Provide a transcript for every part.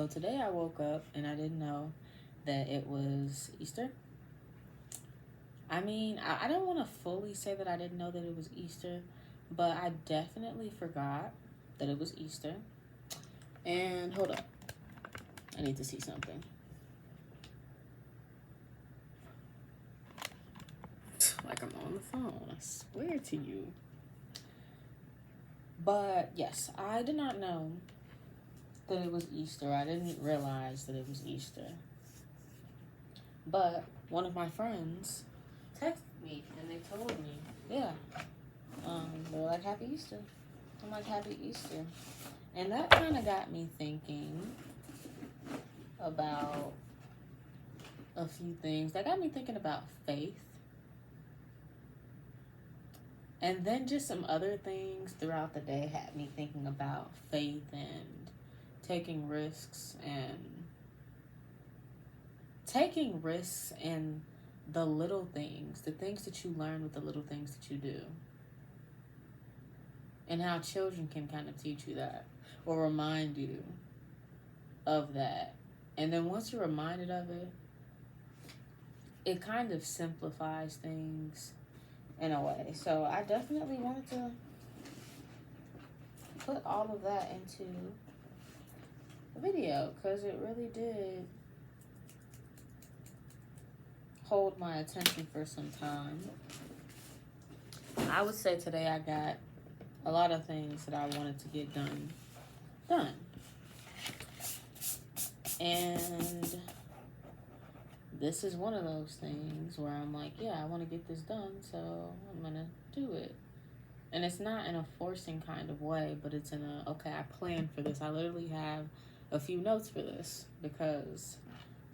So today I woke up and I didn't know that it was Easter. I don't want to fully say that I didn't know that it was Easter, but I definitely forgot that it was Easter. And hold up, I need to see something. Like I'm on the phone, I swear to you. But yes, I did not know that it was Easter. I didn't realize that it was Easter. But one of my friends texted me and they told me, yeah, they're like, Happy Easter. I'm like, Happy Easter. And that kind of got me thinking about a few things. That got me thinking about faith. And then just some other things throughout the day had me thinking about faith and taking risks and the little things, the things that you learn with the little things that you do. And how children can kind of teach you that or remind you of that. And then once you're reminded of it, it kind of simplifies things in a way. So I definitely wanted to put all of that into the video because it really did hold my attention for some time. I would say today I got a lot of things that I wanted to get done. And this is one of those things where I'm like, yeah, I want to get this done, so I'm going to do it. And it's not in a forcing kind of way, but it's in a, okay, I planned for this. I literally have a few notes for this because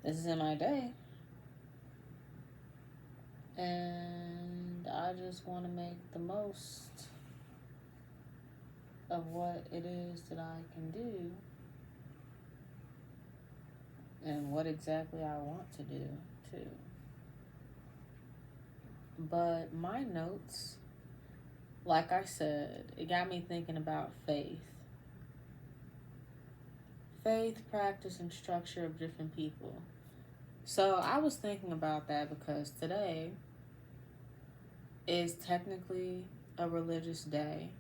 this is in my day. And I just want to make the most of what it is that I can do and what exactly I want to do, too. But my notes, like I said, it got me thinking about faith. Faith, practice, and structure of different people. So I was thinking about that because today is technically a religious day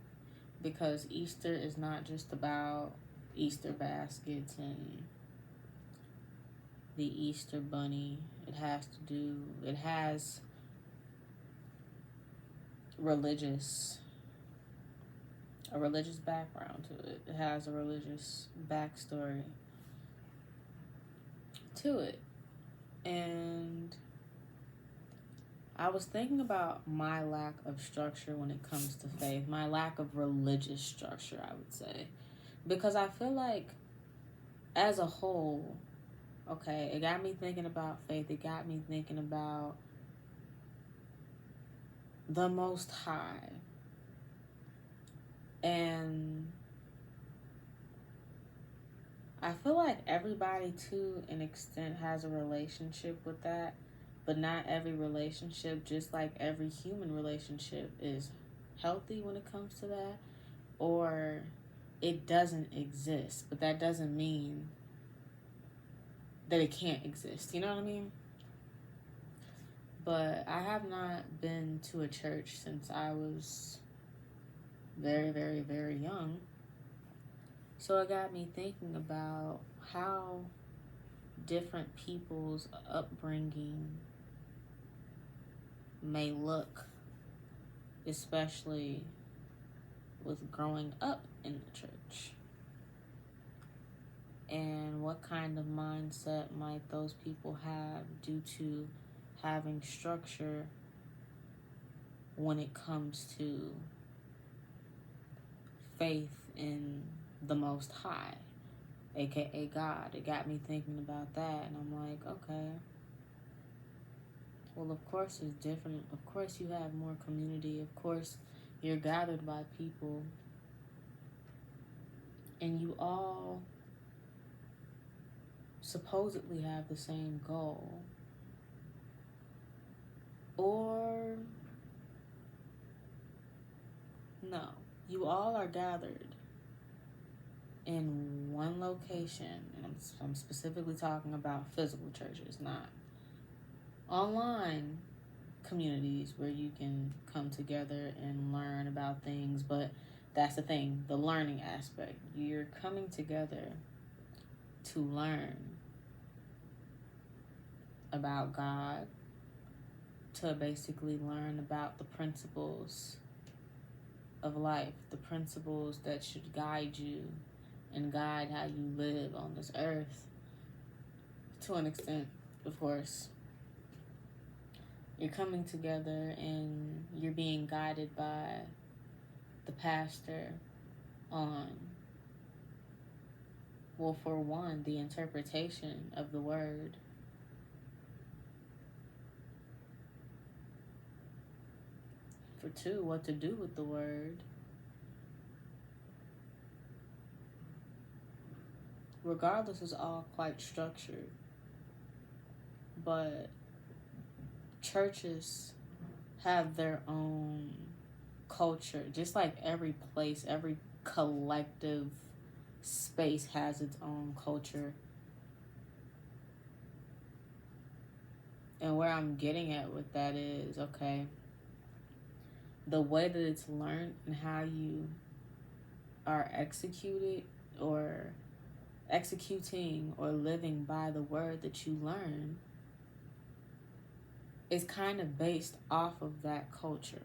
because Easter is not just about Easter baskets and the Easter bunny. It has a religious background to it. It has a religious backstory to it. And I was thinking about my lack of structure when it comes to faith, my lack of religious structure, I would say. Because I feel like, as a whole, okay, it got me thinking about faith. It got me thinking about the Most High. And I feel like everybody, to an extent, has a relationship with that. But not every relationship, just like every human relationship, is healthy when it comes to that. Or it doesn't exist. But that doesn't mean that it can't exist. You know what I mean? But I have not been to a church since I was very, very, very young. So it got me thinking about how different people's upbringing may look, especially with growing up in the church. And what kind of mindset might those people have due to having structure when it comes to faith in the Most High, aka God. It got me thinking about that, and I'm like, okay, well, of course it's different. Of course you have more community. Of course you're gathered by people, and you all supposedly have the same goal. Or no, you all are gathered in one location, and I'm specifically talking about physical churches, not online communities where you can come together and learn about things. But that's the thing, the learning aspect. You're coming together to learn about God, to basically learn about the principles of life, the principles that should guide you and guide how you live on this earth. To an extent, of course. You're coming together and you're being guided by the pastor on, well, for one, the interpretation of the word. For two, what to do with the word. Regardless, it's all quite structured. But churches have their own culture, just like every place, every collective space has its own culture. And where I'm getting at with that is, okay, the way that it's learned and how you are executing or living by the word that you learn is kind of based off of that culture.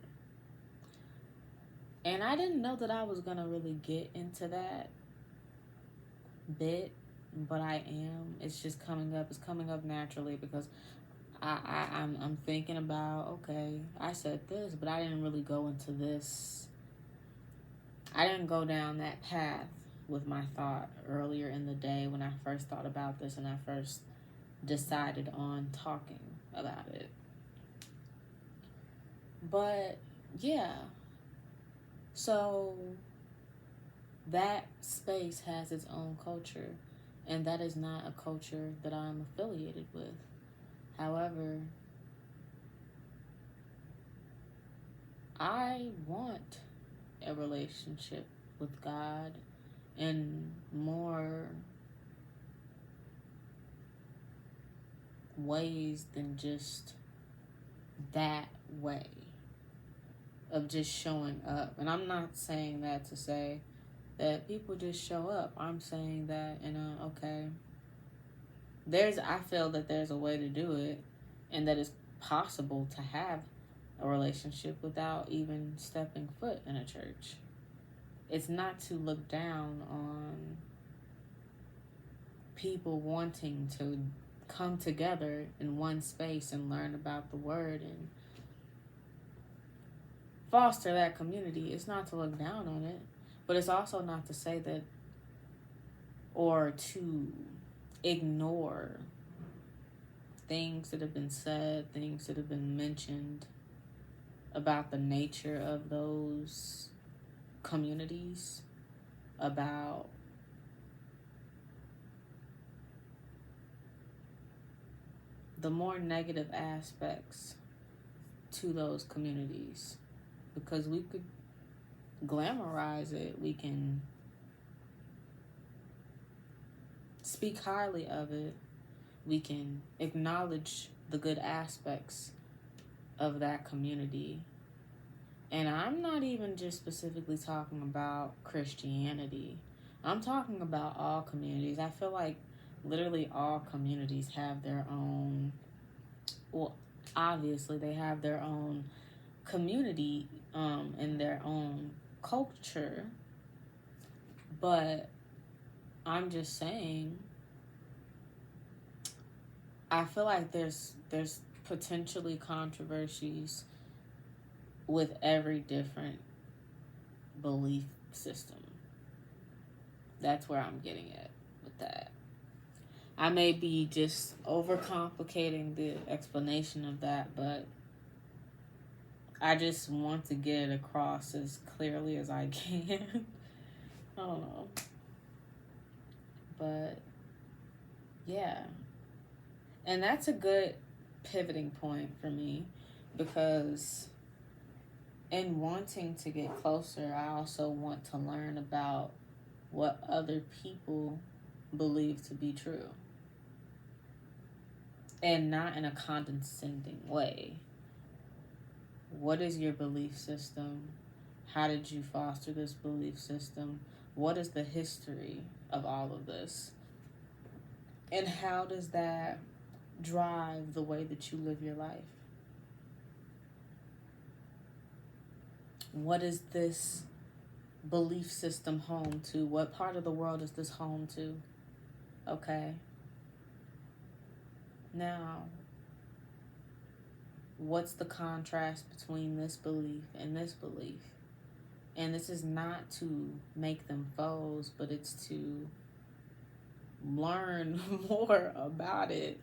And I didn't know that I was going to really get into that bit, but I am. It's just coming up. It's coming up naturally because I'm thinking about, okay, I said this, but I didn't really go into this. I didn't go down that path with my thought earlier in the day when I first thought about this and I first decided on talking about it. But yeah, so that space has its own culture, and that is not a culture that I'm affiliated with. However, I want a relationship with God in more ways than just that way of just showing up. And I'm not saying that to say that people just show up. I'm saying that I feel that there's a way to do it, and that it's possible to have a relationship without even stepping foot in a church. It's not to look down on people wanting to come together in one space and learn about the word and foster that community. It's not to look down on it, but it's also not to say that or to ignore things that have been said, things that have been mentioned about the nature of those communities, about the more negative aspects to those communities, because we could glamorize it, we can speak highly of it, we can acknowledge the good aspects of that community. And I'm not even just specifically talking about Christianity. I'm talking about all communities. I feel like literally all communities have their own, well, obviously they have their own community and their own culture. But I'm just saying, I feel like there's potentially controversies with every different belief system. That's where I'm getting at with that. I may be just overcomplicating the explanation of that, but I just want to get it across as clearly as I can. I don't know. But yeah. And that's a good pivoting point for me, because in wanting to get closer, I also want to learn about what other people believe to be true. And not in a condescending way. What is your belief system? How did you foster this belief system? What is the history of all of this? And how does that drive the way that you live your life? What is this belief system home to? What part of the world is this home to? Okay. Now, what's the contrast between this belief and this belief? And this is not to make them foes, but it's to learn more about it.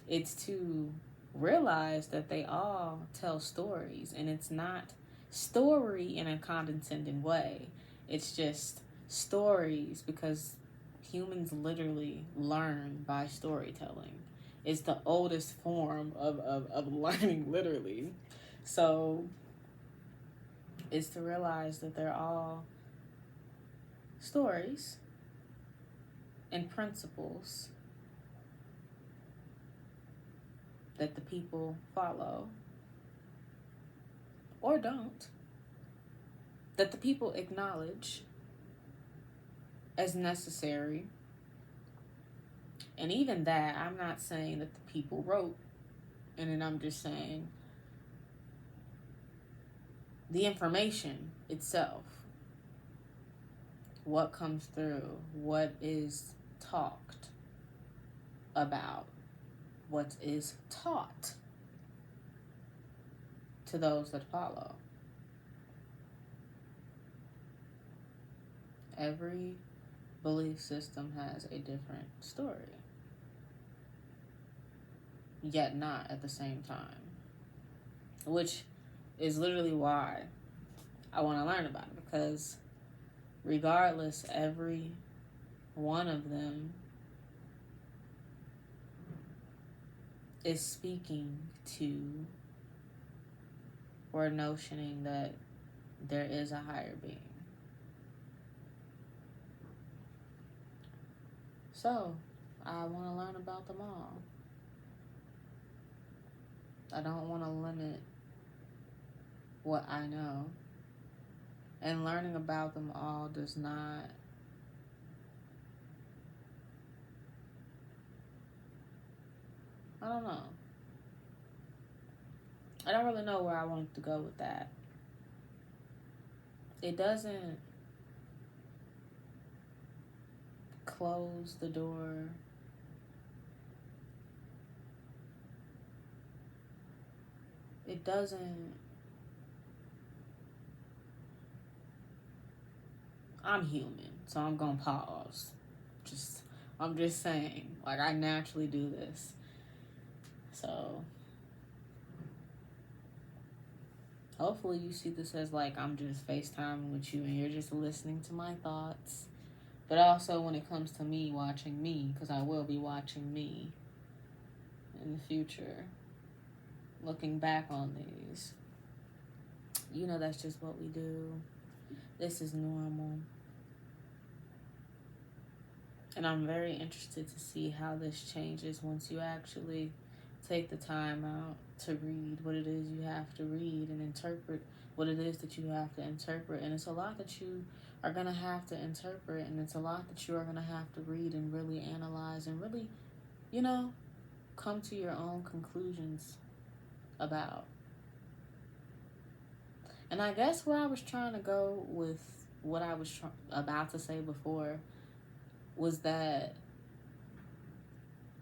It's to realize that they all tell stories, and it's not story in a condescending way. It's just stories because humans literally learn by storytelling. It's the oldest form of learning, literally. So it's to realize that they're all stories and principles that the people follow or don't, that the people acknowledge as necessary. And even that, I'm not saying that the people wrote, and then I'm just saying the information itself, what comes through, what is talked about, what is taught to those that follow. Every belief system has a different story, yet not at the same time, which is literally why I want to learn about it, because regardless, every one of them is speaking to or notioning that there is a higher being. So, I want to learn about them all. I don't want to limit what I know. And learning about them all does not I don't know. I don't really know where I want to go with that. It doesn't close the door. It doesn't. I'm human, so I'm gonna pause. I'm just saying, like, I naturally do this. So hopefully you see this as like I'm just FaceTiming with you and you're just listening to my thoughts. But also when it comes to me watching me, because I will be watching me in the future, looking back on these. You know, that's just what we do. This is normal. And I'm very interested to see how this changes once you actually take the time out to read what it is you have to read and interpret what it is that you have to interpret. And it's a lot that you are going to have to interpret, and it's a lot that you are going to have to read and really analyze and really, you know, come to your own conclusions about. And I guess where I was trying to go with what I was about to say before was that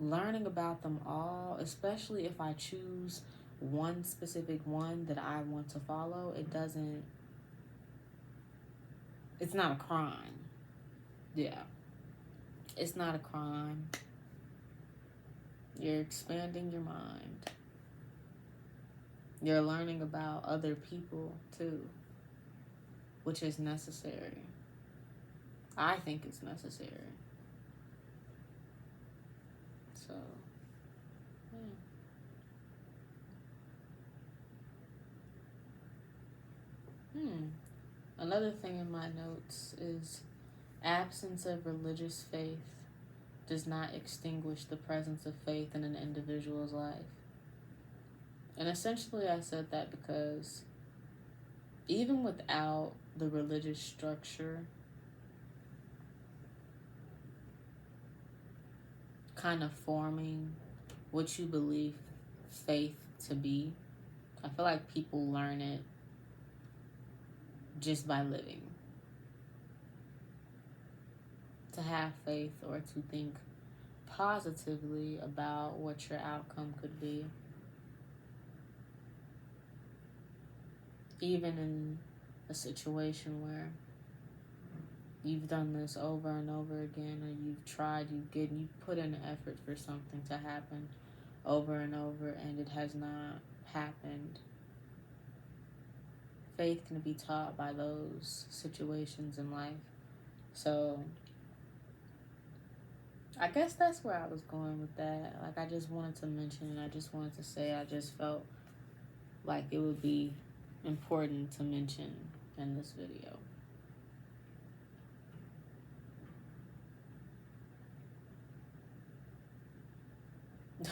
learning about them all, especially if I choose one specific one that I want to follow, it's not a crime. Yeah. It's not a crime. You're expanding your mind. You're learning about other people too, which is necessary. I think it's necessary. So, Another thing in my notes is absence of religious faith does not extinguish the presence of faith in an individual's life. And essentially, I said that because even without the religious structure kind of forming what you believe faith to be, I feel like people learn it just by living. To have faith or to think positively about what your outcome could be. Even in a situation where you've done this over and over again, or you've tried, you put in effort for something to happen over and over, and it has not happened. Faith can be taught by those situations in life. So I guess that's where I was going with that. Like, I just wanted to mention, and I just wanted to say, I just felt like it would be important to mention in this video.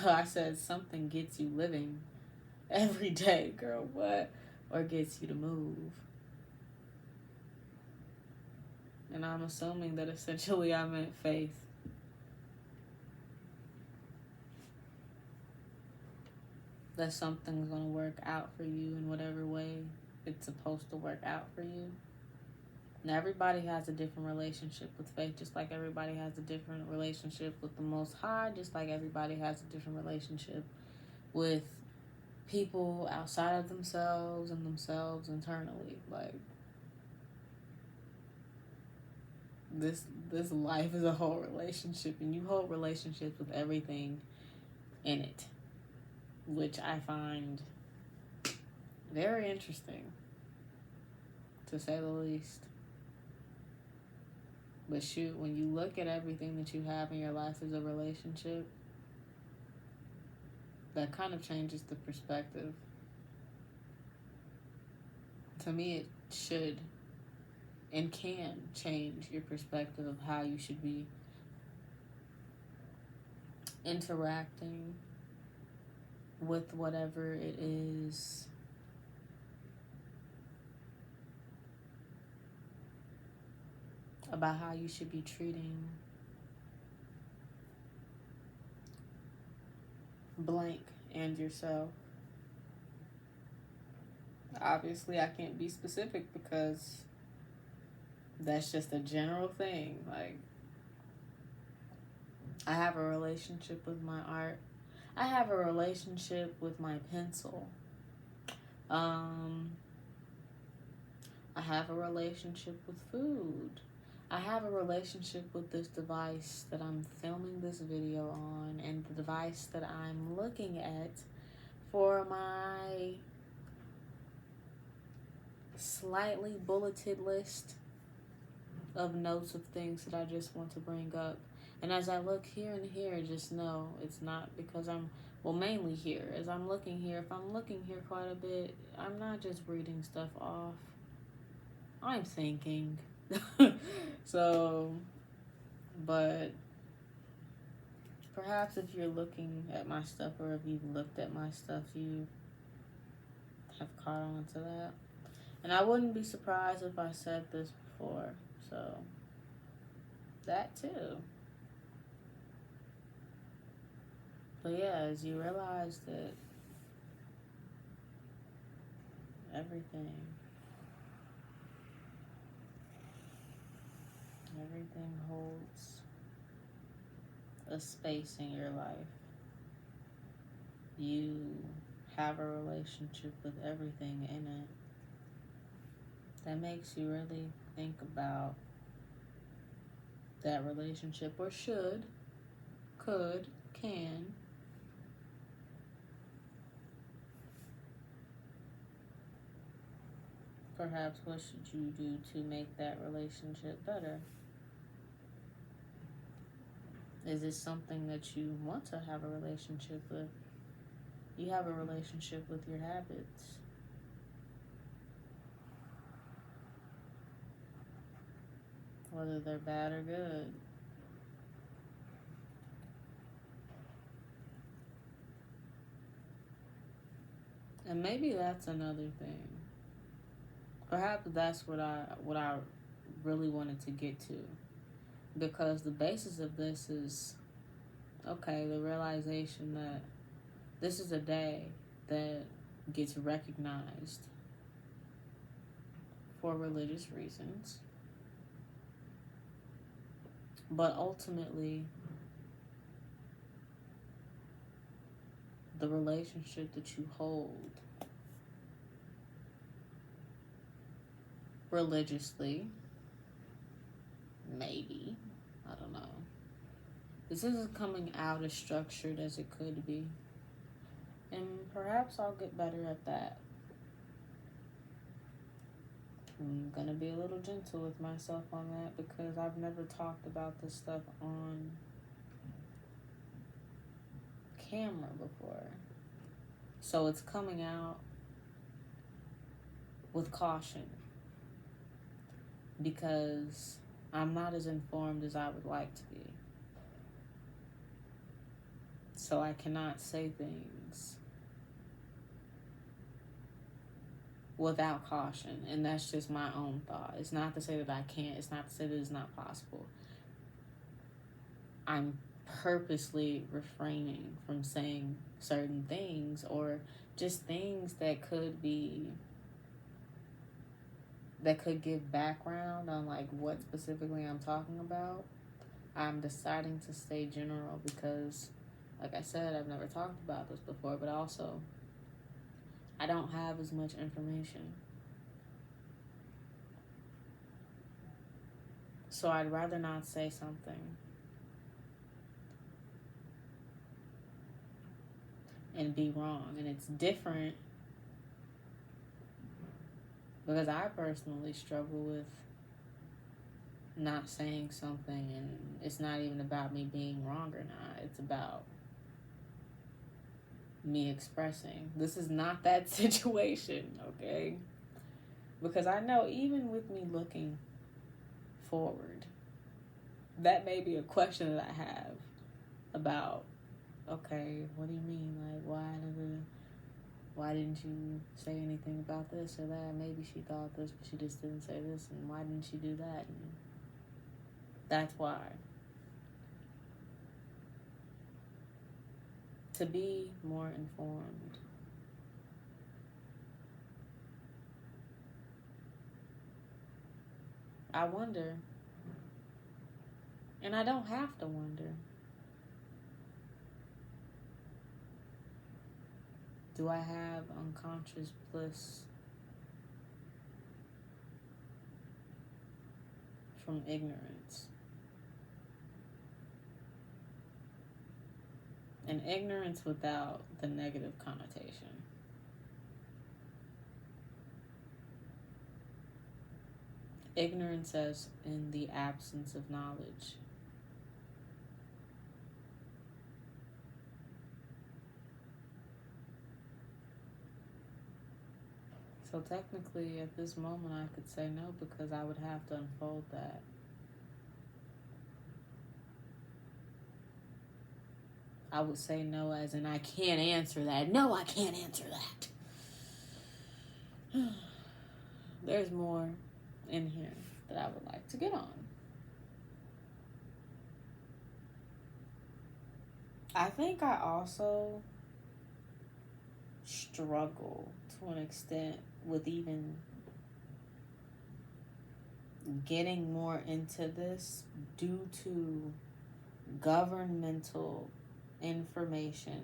I said something gets you living every day, girl. What? Or gets you to move. And I'm assuming that essentially I meant faith. That something's going to work out for you in whatever way it's supposed to work out for you. Now, everybody has a different relationship with faith, just like everybody has a different relationship with the Most High, just like everybody has a different relationship with people outside of themselves and themselves internally. Like, this life is a whole relationship, and you hold relationships with everything in it, which I find very interesting, to say the least. But shoot, when you look at everything that you have in your life as a relationship, that kind of changes the perspective. To me, it should and can change your perspective of how you should be interacting with whatever it is about how you should be treating blank and yourself. Obviously, I can't be specific because that's just a general thing. Like, I have a relationship with my art. I have a relationship with my pencil. I have a relationship with food. I have a relationship with this device that I'm filming this video on, and the device that I'm looking at for my slightly bulleted list of notes of things that I just want to bring up. And as I look here and here, just know it's not because mainly here. As I'm looking here, if I'm looking here quite a bit, I'm not just reading stuff off. I'm thinking. So, but perhaps if you're looking at my stuff, or if you've looked at my stuff, you have caught on to that. And I wouldn't be surprised if I said this before. So, that too. But yeah, as you realize that everything holds a space in your life. You have a relationship with everything in it. That makes you really think about that relationship, or should, could, can. Perhaps what should you do to make that relationship better? Is it something that you want to have a relationship with? You have a relationship with your habits. Whether they're bad or good. And maybe that's another thing. Perhaps that's what I really wanted to get to, because the basis of this is, okay, the realization that this is a day that gets recognized for religious reasons, but ultimately the relationship that you hold religiously, maybe, I don't know, this isn't coming out as structured as it could be. And perhaps I'll get better at that. I'm gonna be a little gentle with myself on that, because I've never talked about this stuff on camera before. So it's coming out with caution, because I'm not as informed as I would like to be. So I cannot say things without caution. And that's just my own thought. It's not to say that I can't. It's not to say that it's not possible. I'm purposely refraining from saying certain things, or just things that could give background on like what specifically I'm talking about. I'm deciding to stay general because, like I said, I've never talked about this before, but also I don't have as much information. So I'd rather not say something and be wrong. And it's different because I personally struggle with not saying something, and it's not even about me being wrong or not. It's about me expressing. This is not that situation, okay? Because I know even with me looking forward, that may be a question that I have about, okay, what do you mean? Like, why didn't you say anything about this or that? Maybe she thought this, but she just didn't say this, and why didn't she do that? And that's why. To be more informed. I wonder, and I don't have to wonder, do I have unconscious bliss from ignorance? And ignorance without the negative connotation. Ignorance as in the absence of knowledge. So technically, at this moment, I could say no, because I would have to unfold that. I would say no as in I can't answer that. No, I can't answer that. There's more in here that I would like to get on. I think I also struggle to an extent with even getting more into this due to government information,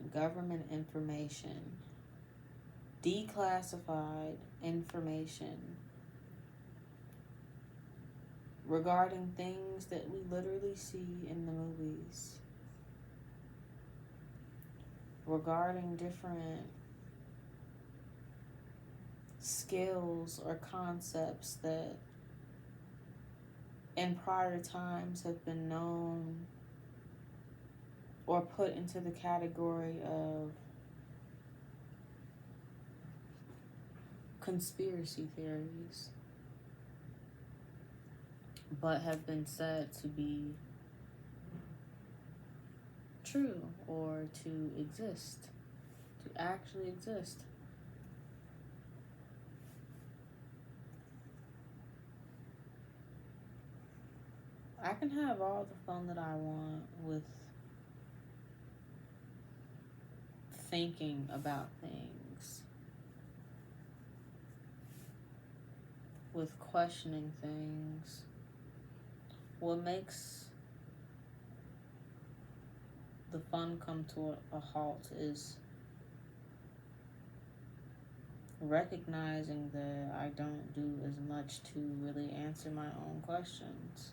declassified information regarding things that we literally see in the movies, regarding different skills or concepts that in prior times have been known or put into the category of conspiracy theories, but have been said to be true or to exist, to actually exist. I can have all the fun that I want with thinking about things, with questioning things. What makes the fun come to a halt is recognizing that I don't do as much to really answer my own questions.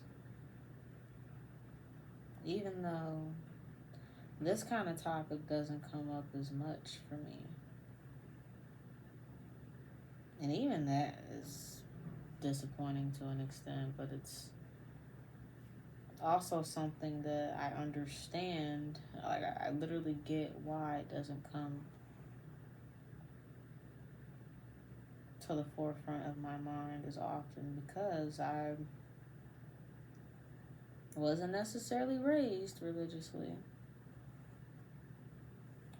Even though this kind of topic doesn't come up as much for me. And even that is disappointing to an extent, but it's also something that I understand. Like, I literally get why it doesn't come to the forefront of my mind as often, because I wasn't necessarily raised religiously,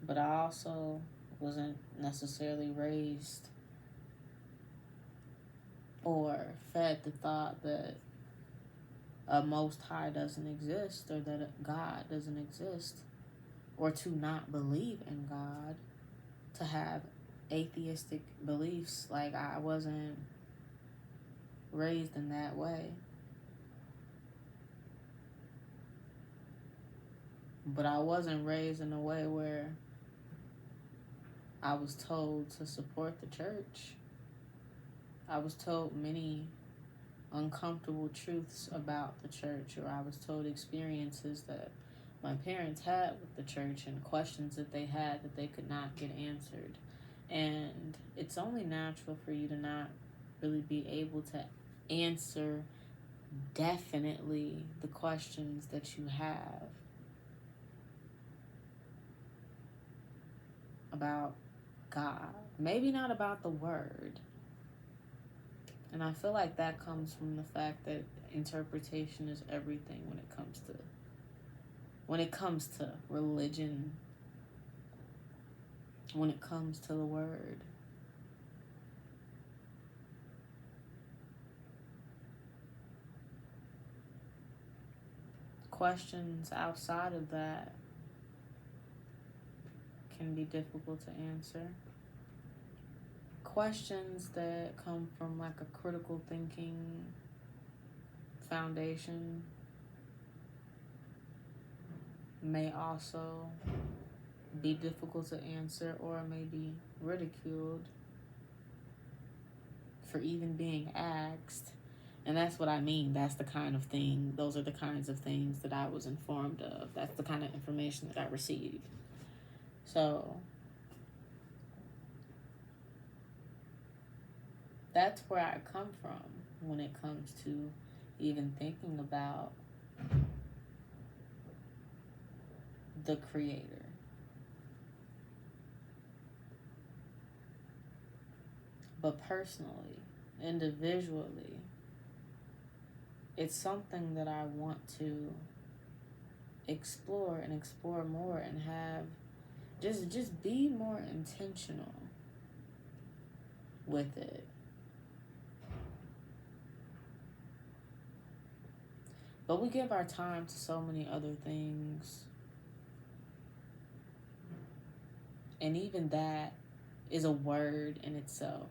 but I also wasn't necessarily raised or fed the thought that a Most High doesn't exist, or that God doesn't exist, or to not believe in God, to have atheistic beliefs. Like, I wasn't raised in that way. But I wasn't raised in a way where I was told to support the church. I was told many uncomfortable truths about the church, or I was told experiences that my parents had with the church and questions that they had that they could not get answered. And it's only natural for you to not really be able to answer definitely the questions that you have about God. Maybe not about the word. And I feel like that comes from the fact that interpretation is everything when it comes to religion, when it comes to the word. Questions outside of that can be difficult to answer. Questions that come from like a critical thinking foundation may also be difficult to answer, or may be ridiculed for even being asked. And that's what I mean. That's the kind of thing, those are the kinds of things that I was informed of. That's the kind of information that I received. So that's where I come from when it comes to even thinking about the Creator. But personally, individually, it's something that I want to explore more, and have just be more intentional with it. But we give our time to so many other things. And even that is a word in itself.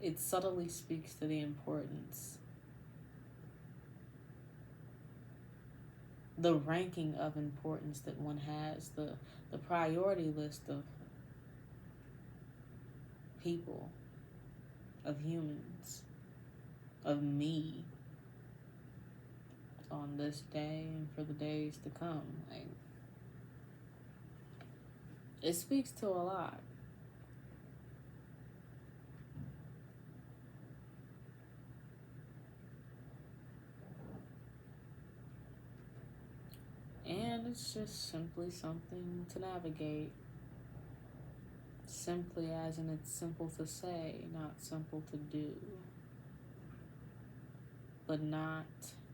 It subtly speaks to the importance, the ranking of importance that one has, the priority list of people, of humans, of me on this day and for the days to come. Like, it speaks to a lot. And it's just simply something to navigate. Simply as in it's simple to say, not simple to do. But not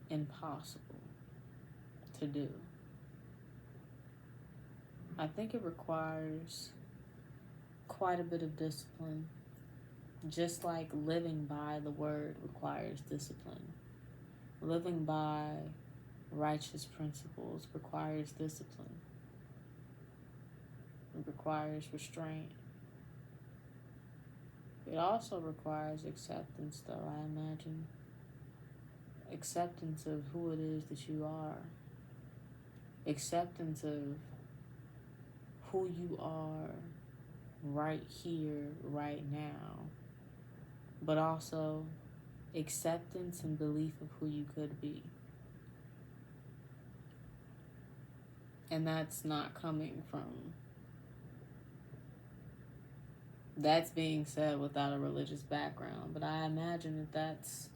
impossible to do. I think it requires quite a bit of discipline Just like living by the word requires discipline, living by righteous principles requires discipline. It requires restraint. It also requires acceptance, though, I imagine. Acceptance of who it is that you are. Acceptance of who you are right here, right now. But also acceptance and belief of who you could be. And that's not coming from... That's being said without a religious background. But I imagine that that's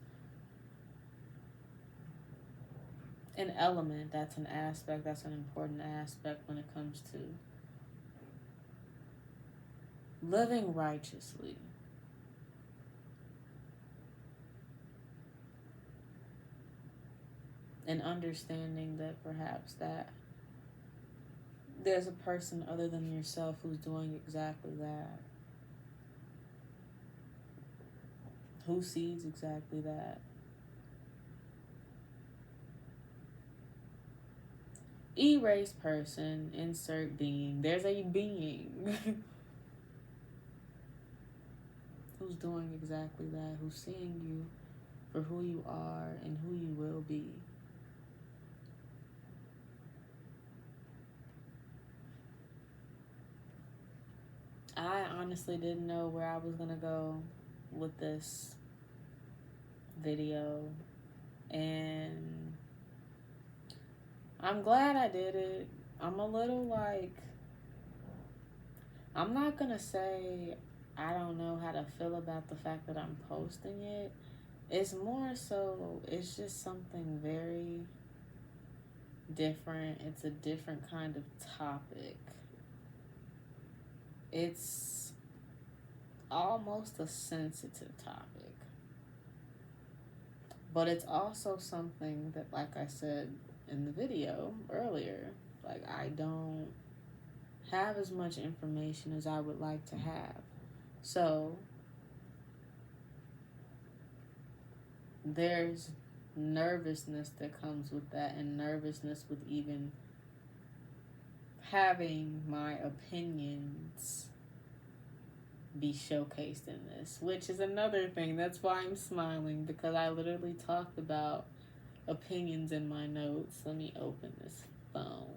an element, that's an aspect, that's an important aspect when it comes to living righteously. And understanding that perhaps that there's a person other than yourself who's doing exactly that. Who sees exactly that. Erase person, insert being. There's a being who's doing exactly that, who's seeing you for who you are and who you will be. I honestly didn't know where I was gonna go with this video, and I'm glad I did it. I'm a little like, I'm not gonna say I don't know how to feel about the fact that I'm posting it. It's more so, it's just something very different. It's a different kind of topic. It's almost a sensitive topic. But it's also something that, like I said in the video earlier, like I don't have as much information as I would like to have. So there's nervousness that comes with that, and nervousness with even having my opinions be showcased in this, which is another thing. That's why I'm smiling, because I literally talked about opinions in my notes. Let me open this phone.